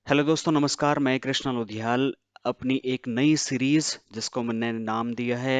Hello दोस्तों, नमस्कार। मैं कृष्णा लोधियाल अपनी एक नई सीरीज जिसको मैंने नाम दिया है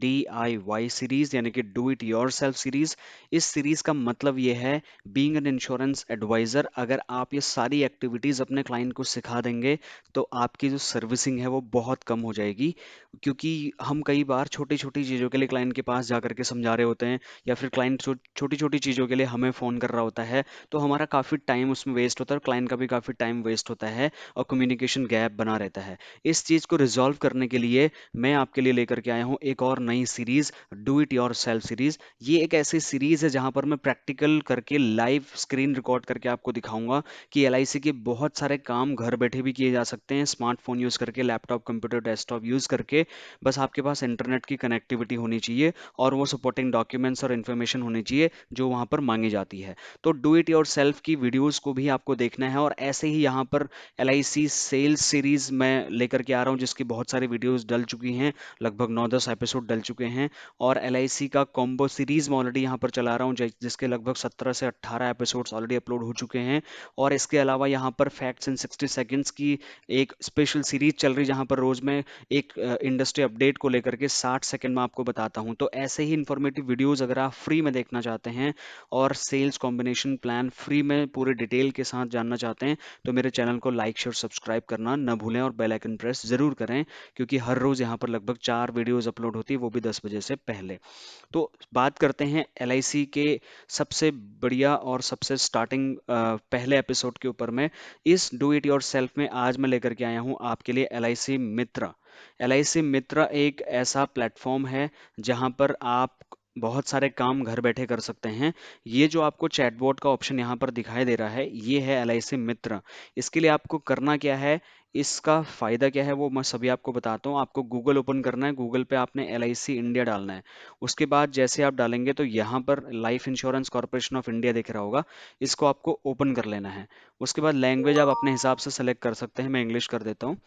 DIY सीरीज, यानी कि do it your self series. इस सीरीज का मतलब ये है, बीइंग एन इंश्योरेंस एडवाइजर, अगर आप ये सारी एक्टिविटीज अपने क्लाइंट को सिखा देंगे तो आपकी जो सर्विसिंग है वो बहुत कम हो जाएगी। क्योंकि हम कई बार छोटी छोटी चीज़ों के लिए क्लाइंट के पास जा करके समझा रहे होते हैं, या फिर क्लाइंट छोटी छोटी चीज़ों के लिए हमें फ़ोन कर रहा होता है, तो हमारा काफ़ी टाइम उसमें वेस्ट होता है और क्लाइंट का भी काफ़ी टाइम वेस्ट होता है और कम्युनिकेशन गैप बना रहता है। इस चीज़ को रिजॉल्व करने के लिए मैं आपके लिए लेकर के आया हूँ एक और नई series, do it your self series. ये एक ऐसी सीरीज है जहां पर मैं प्रैक्टिकल करके लाइव स्क्रीन रिकॉर्ड करके आपको दिखाऊंगा कि LIC के बहुत सारे काम घर बैठे भी किए जा सकते हैं, स्मार्टफोन यूज करके, लैपटॉप, कंप्यूटर, डेस्कटॉप यूज करके। बस आपके पास इंटरनेट की कनेक्टिविटी होनी चाहिए और वो सपोर्टिंग डॉक्यूमेंट्स और इन्फॉर्मेशन होनी चाहिए जो वहां पर मांगी जाती है। तो डू इट योर सेल्फ की वीडियोस को भी आपको देखना है, और ऐसे ही यहाँ पर LIC सेल्स सीरीज मैं लेकर के आ रहा हूँ जिसकी बहुत सारी वीडियोस डल चुकी हैं, लगभग 9-10 एपिसोड डल चुके हैं। और LIC का कॉम्बो सीरीज मैं ऑलरेडी यहाँ पर चला रहा हूँ जिसके लगभग 17 से 18 एपिसोड्स ऑलरेडी अपलोड हो चुके हैं। और इसके अलावा यहाँ पर फैक्ट्स इन 60 सेकंड्स की एक स्पेशल सीरीज चल रही है जहाँ पर रोज मैं एक इंडस्ट्री अपडेट को लेकर के 60 सेकंड में आपको बताता हूँ। तो ऐसे ही इन्फॉर्मेटिव वीडियोस अगर आप फ्री में देखना चाहते हैं और सेल्स कॉम्बिनेशन प्लान फ्री में पूरे डिटेल के साथ जानना चाहते हैं, तो मेरे चैनल को लाइक शेयर सब्सक्राइब करना न भूलें और बेल आइकन प्रेस जरूर करें, क्योंकि हर रोज यहाँ पर लगभग 4 वीडियोस अपलोड होती है, वो भी 10 बजे से पहले। तो बात करते हैं LIC के सबसे बढ़िया और सबसे स्टार्टिंग पहले एपिसोड के ऊपर में। इस डू इट योर सेल्फ में आज मैं लेकर के आया हूँ आपके लिए LIC मित्र। LIC मित्र एक ऐसा प्लेटफॉर्म है जहां पर आप बहुत सारे काम घर बैठे कर सकते हैं। ये जो आपको चैटबॉट का ऑप्शन यहाँ पर दिखाई दे रहा है, ये है LIC मित्र। इसके लिए आपको करना क्या है, इसका फायदा क्या है, वो मैं सभी आपको बताता हूँ। आपको गूगल ओपन करना है, गूगल पे आपने LIC इंडिया डालना है। उसके बाद जैसे आप डालेंगे तो यहाँ पर life insurance corporation of India दिख रहा होगा, इसको आपको ओपन कर लेना है। उसके बाद लैंग्वेज आप अपने हिसाब से सेलेक्ट कर सकते हैं, मैं इंग्लिश कर देता हूँ।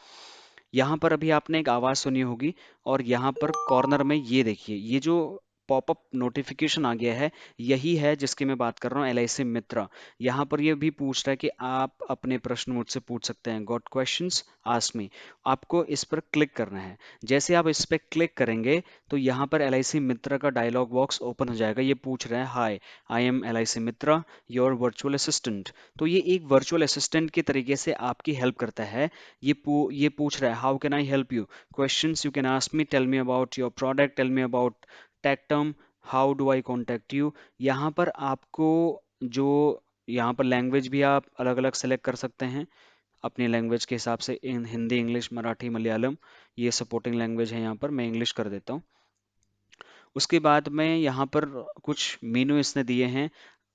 यहाँ पर अभी आपने एक आवाज़ सुनी होगी, और यहाँ पर कॉर्नर में ये देखिए, ये जो पॉपअप नोटिफिकेशन आ गया है, यही है जिसकी मैं बात कर रहा हूँ, LIC मित्रा। यहाँ पर ये भी पूछ रहा है कि आप अपने प्रश्न मुझसे पूछ सकते हैं, गॉट क्वेश्चंस आस्क मी। आपको इस पर क्लिक करना है। जैसे आप इस पर क्लिक करेंगे तो यहाँ पर LIC मित्रा का डायलॉग बॉक्स ओपन हो जाएगा। ये पूछ रहा है, hi, I am LIC Mitra, your virtual assistant. तो ये एक वर्चुअल असिस्टेंट के तरीके से आपकी हेल्प करता है। ये पूछ रहा है, how can I help you, questions you can ask me, tell me about your product, tell me about tech term, how do I contact you. यहाँ पर आपको जो यहाँ पर लैंग्वेज भी आप अलग अलग सेलेक्ट कर सकते हैं अपनी लैंग्वेज के हिसाब से, इन हिंदी, इंग्लिश, मराठी, मलयालम, ये सपोर्टिंग लैंग्वेज है। यहाँ पर मैं इंग्लिश कर देता हूँ। उसके बाद में यहाँ पर कुछ मेनू इसने दिए हैं।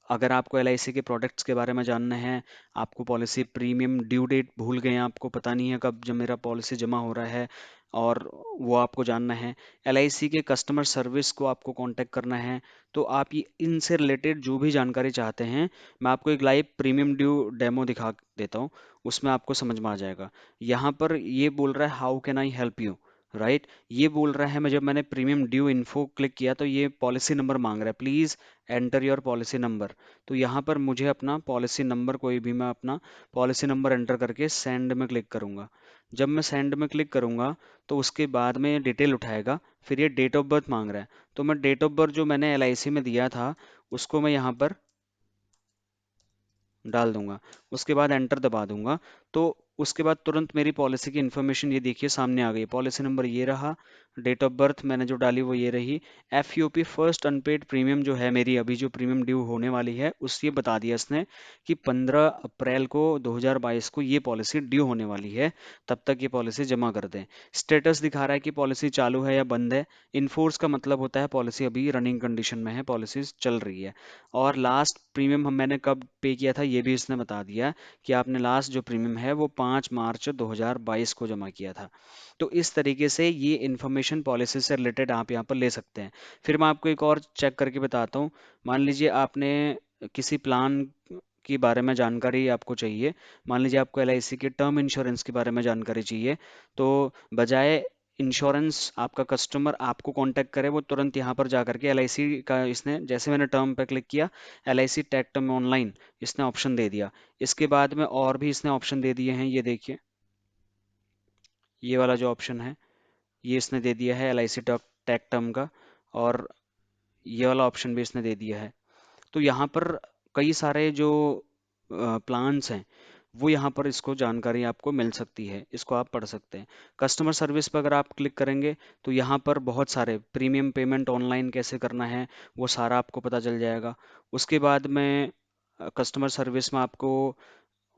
अगर आपको LIC के प्रोडक्ट्स के बारे में जानना है, आपको पॉलिसी प्रीमियम ड्यू डेट भूल गए हैं, आपको पता नहीं है कब जब मेरा पॉलिसी जमा हो रहा है, और वो आपको जानना है, LIC के कस्टमर सर्विस को आपको कांटेक्ट करना है, तो आप ये इनसे रिलेटेड जो भी जानकारी चाहते हैं, मैं आपको एक लाइव प्रीमियम ड्यू डेमो दिखा देता हूँ, उसमें आपको समझ में आ जाएगा। यहाँ पर ये बोल रहा है, how can I help you, right. ये बोल रहा है, मैं जब मैंने प्रीमियम ड्यू इन्फो क्लिक किया तो ये पॉलिसी नंबर मांग रहा है, please enter your policy number. तो यहाँ पर मुझे अपना पॉलिसी नंबर, कोई भी मैं अपना पॉलिसी नंबर एंटर करके सेंड में क्लिक करूंगा। जब मैं सेंड में क्लिक करूंगा तो उसके बाद में ये डिटेल उठाएगा, फिर ये डेट ऑफ बर्थ मांग रहा है। तो मैं डेट ऑफ बर्थ जो मैंने LIC में दिया था उसको मैं यहाँ पर डाल दूंगा। उसके बाद एंटर दबा दूंगा। तो उसके बाद तुरंत मेरी पॉलिसी की इन्फॉर्मेशन ये देखिए सामने आ गई। पॉलिसी नंबर ये रहा, डेट ऑफ बर्थ मैंने जो डाली वो ये रही, FUP फर्स्ट अनपेड प्रीमियम जो है मेरी अभी जो प्रीमियम ड्यू होने वाली है, उस ये बता दिया इसने कि 15 अप्रैल को 2022 को ये पॉलिसी ड्यू होने वाली है, तब तक ये पॉलिसी जमा कर दें। स्टेटस दिखा रहा है कि पॉलिसी चालू है या बंद है। इनफोर्स का मतलब होता है पॉलिसी अभी रनिंग कंडीशन में है, पॉलिसी चल रही है। और लास्ट प्रीमियम हम मैंने कब पे किया था ये भी इसने बता दिया कि आपने लास्ट जो प्रीमियम है वो 5 मार्च 2022 को जमा किया था। तो इस तरीके से ये इन्फॉर्मेशन पॉलिसी से रिलेटेड आप यहाँ पर ले सकते हैं। फिर मैं आपको एक और चेक करके बताता हूँ। मान लीजिए आपने किसी प्लान के बारे में जानकारी आपको चाहिए, मान लीजिए आपको LIC के टर्म इंश्योरेंस के बारे में जानकारी चाहिए, तो बजाय इंश्योरेंस आपका कस्टमर आपको कांटेक्ट करे वो तुरंत यहाँ पर जा करके LIC का, इसने जैसे मैंने टर्म पे क्लिक किया, LIC टैग टर्म ऑनलाइन इसने ऑप्शन दे दिया। इसके बाद में और भी इसने ऑप्शन दे दिए हैं, ये देखिए ये वाला जो ऑप्शन है ये इसने दे दिया है LIC टैग टर्म का, और ये वाला ऑप्शन भी इसने दे दिया है। तो यहाँ पर कई सारे जो प्लान्स हैं वो यहाँ पर इसको जानकारी आपको मिल सकती है, इसको आप पढ़ सकते हैं। कस्टमर सर्विस पर अगर आप क्लिक करेंगे तो यहाँ पर बहुत सारे प्रीमियम पेमेंट ऑनलाइन कैसे करना है वो सारा आपको पता चल जाएगा। उसके बाद में कस्टमर सर्विस में आपको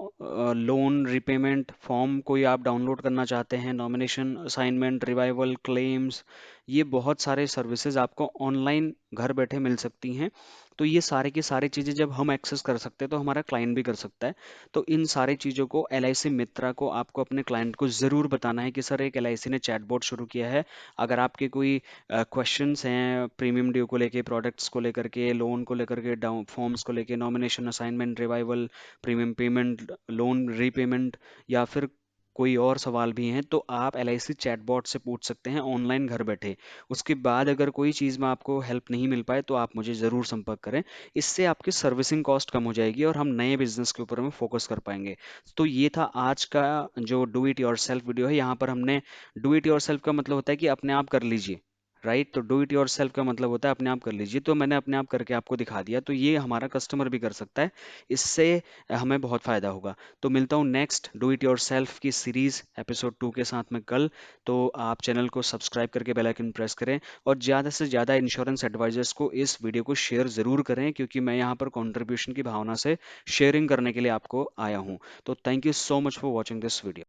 लोन रिपेमेंट फॉर्म कोई आप डाउनलोड करना चाहते हैं, नॉमिनेशन असाइनमेंट रिवाइवल क्लेम्स, ये बहुत सारे सर्विसेज आपको ऑनलाइन घर बैठे मिल सकती हैं। तो ये सारे की सारी चीज़ें जब हम एक्सेस कर सकते हैं तो हमारा क्लाइंट भी कर सकता है। तो इन सारी चीज़ों को LIC मित्रा को आपको अपने क्लाइंट को ज़रूर बताना है कि सर एक LIC ने चैटबॉट शुरू किया है। अगर आपके कोई क्वेश्चंस हैं प्रीमियम ड्यू को लेके, प्रोडक्ट्स को लेकर के, लोन को लेकर के, डाउन फॉर्म्स को लेके, nomination assignment revival, premium payment, loan repayment, या फिर कोई और सवाल भी हैं, तो आप LIC चैटबॉट से पूछ सकते हैं ऑनलाइन घर बैठे। उसके बाद अगर कोई चीज़ में आपको हेल्प नहीं मिल पाए तो आप मुझे ज़रूर संपर्क करें। इससे आपकी सर्विसिंग कॉस्ट कम हो जाएगी और हम नए बिजनेस के ऊपर में फोकस कर पाएंगे। तो ये था आज का जो do it your self video है। यहाँ पर हमने, डू इट योर सेल्फ का मतलब होता है कि अपने आप कर लीजिए, राइट। तो डू इट योर सेल्फ का मतलब होता है अपने आप कर लीजिए, तो मैंने अपने आप करके आपको दिखा दिया, तो ये हमारा कस्टमर भी कर सकता है। इससे हमें बहुत फायदा होगा। तो मिलता हूँ next do it your self की सीरीज एपिसोड 2 के साथ में कल। तो आप चैनल को सब्सक्राइब करके बेल आइकन प्रेस करें और ज़्यादा से ज़्यादा इंश्योरेंस एडवाइजर्स को इस वीडियो को शेयर ज़रूर करें, क्योंकि मैं यहाँ पर कंट्रीब्यूशन की भावना से शेयरिंग करने के लिए आपको आया हूँ। तो thank you so much for watching this video.